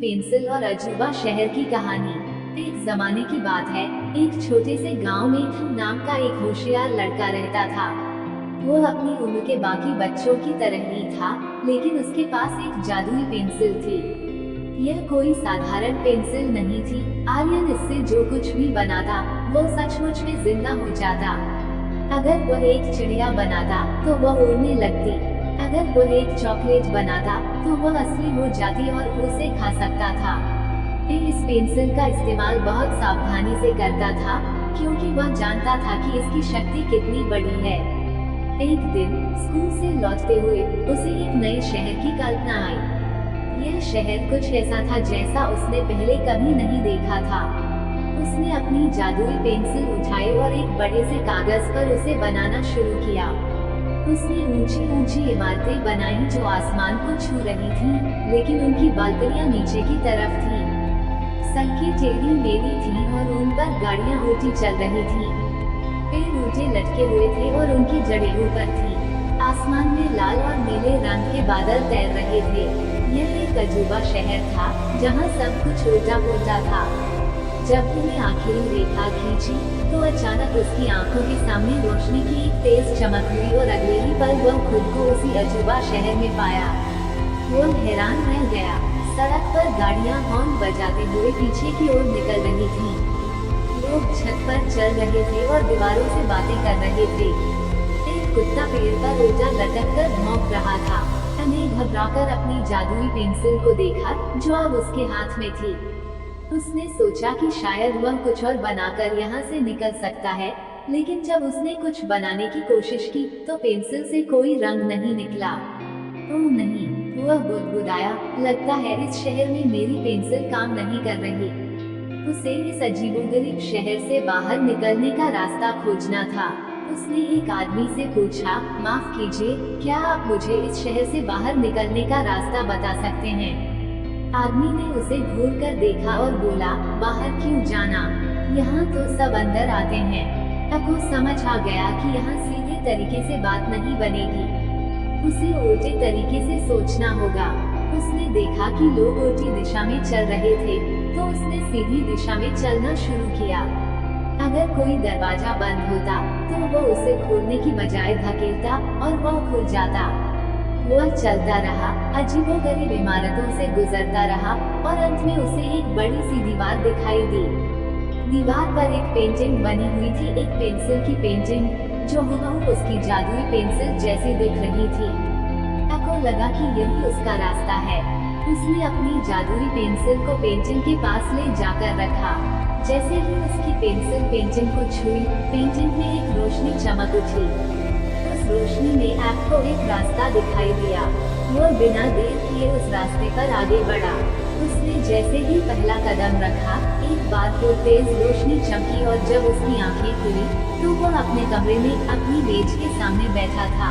Pencil और अजूबा शहर की कहानी। एक जमाने की बात है। एक छोटे से गांव में ध्रुव नाम का एक होशियार लड़का रहता था। वो अपनी उम्र के बाकी बच्चों की तरह ही था, लेकिन उसके पास एक जादुई पेंसिल थी। यह कोई साधारण पेंसिल नहीं थी। आर्यन इससे जो कुछ भी बनाता, वो सचमुच में जिंदा हो जाता। अगर वह एक चिड़िया बनाता, तो वह उड़ने लगती। अगर वह एक चॉकलेट बनाता, तो वह असली हो जाती और उसे खा सकता था। फिर इस पेंसिल का इस्तेमाल बहुत सावधानी से करता था, क्योंकि वह जानता था कि इसकी शक्ति कितनी बड़ी है। एक दिन स्कूल से लौटते हुए उसे एक नए शहर की कल्पना आई। यह शहर कुछ ऐसा था जैसा उसने पहले कभी नहीं देखा था। उसने अपनी जादुई पेंसिल उठाई और एक बड़े से कागज पर उसे बनाना शुरू किया। उसने ऊंची ऊंची इमारतें बनाई जो आसमान को छू रही थीं, लेकिन उनकी बालकनियां नीचे की तरफ थीं। सड़कें टेढ़ी मेढ़ी थीं और उन पर गाड़ियां उल्टी चल रही थीं। पेड़ ऊंचे लटके हुए थे और उनकी जड़ें ऊपर थीं। आसमान में लाल और नीले रंग के बादल तैर रहे थे। यह एक अजूबा शहर था, जहां सब कुछ उल्टा पुल्टा था। जब उसने आखिरी रेखा खींची, तो अचानक उसकी आंखों के सामने रोशनी की एक तेज चमक हुई और अगले ही पल वह खुद को उसी अजूबा शहर में पाया। वो हैरान रह गया। सड़क पर गाड़ियां हॉर्न बजाते हुए पीछे की ओर निकल रही थीं। लोग छत पर चल रहे थे और दीवारों से बातें कर रहे थे। एक कुत्ता पेड़ पर उल्टा लटक कर भौंक रहा था। ने घबराकर अपनी जादुई पेंसिल को देखा, जो अब उसके हाथ में थी। उसने सोचा कि शायद वह कुछ और बनाकर यहाँ से निकल सकता है, लेकिन जब उसने कुछ बनाने की कोशिश की, तो पेंसिल से कोई रंग नहीं निकला। ओह नहीं, वह बुदबुदाया, लगता है इस शहर में मेरी पेंसिल काम नहीं कर रही। उसे इस अजीबोगरीब शहर से बाहर निकलने का रास्ता खोजना था। उसने एक आदमी से पूछा, माफ कीजिए, क्या आप मुझे इस शहर से बाहर निकलने का रास्ता बता सकते हैं? आदमी ने उसे घूर कर देखा और बोला, बाहर क्यों जाना? यहाँ तो सब अंदर आते हैं। तब वो समझ आ गया कि यहाँ सीधे तरीके से बात नहीं बनेगी। उसे उल्टे तरीके से सोचना होगा। उसने देखा कि लोग उल्टी दिशा में चल रहे थे, तो उसने सीधी दिशा में चलना शुरू किया। अगर कोई दरवाजा बंद होता, तो वो उसे खोलने की बजाय धकेलता और वह खुल जाता। वह चलता रहा, अजीबोगरीब इमारतों से गुजरता रहा और अंत में उसे एक बड़ी सी दीवार दिखाई दी। दीवार पर एक पेंटिंग बनी हुई थी, एक पेंसिल की पेंटिंग, जो हूबहू उसकी जादुई पेंसिल जैसी दिख रही थी। को लगा कि यही उसका रास्ता है। उसने अपनी जादुई पेंसिल को पेंटिंग के पास ले जाकर रखा। जैसे ही उसकी पेंसिल पेंटिंग को छुई, पेंटिंग में एक रोशनी चमक उठी। रोशनी में आपको एक रास्ता दिखाई दिया। वो बिना देर किए उस रास्ते पर आगे बढ़ा। उसने जैसे ही पहला कदम रखा, एक बार फिर तेज रोशनी चमकी और जब उसकी आंखें खुली, तो वो अपने कमरे में अपनी मेज के सामने बैठा था।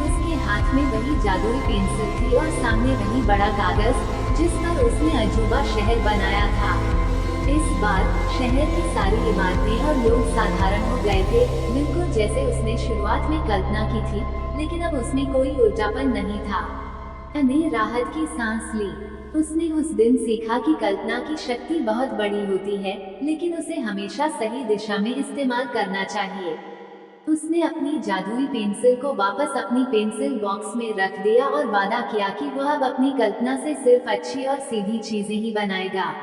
उसके हाथ में वही जादुई पेंसिल थी और सामने वही बड़ा कागज, जिस पर उसने अजूबा शहर बनाया था। इस बार शहर की सारी इमारतें और लोग साधारण हो गए थे, बिल्कुल जैसे उसने शुरुआत में कल्पना की थी, लेकिन अब उसमें कोई उल्टापन नहीं था। ने राहत की सांस ली। उसने उस दिन सीखा कि कल्पना की शक्ति बहुत बड़ी होती है, लेकिन उसे हमेशा सही दिशा में इस्तेमाल करना चाहिए। उसने अपनी जादुई पेंसिल को वापस अपनी पेंसिल बॉक्स में रख दिया और वादा किया कि वह अब अपनी कल्पना से सिर्फ अच्छी और सीधी चीजें ही बनाएगा।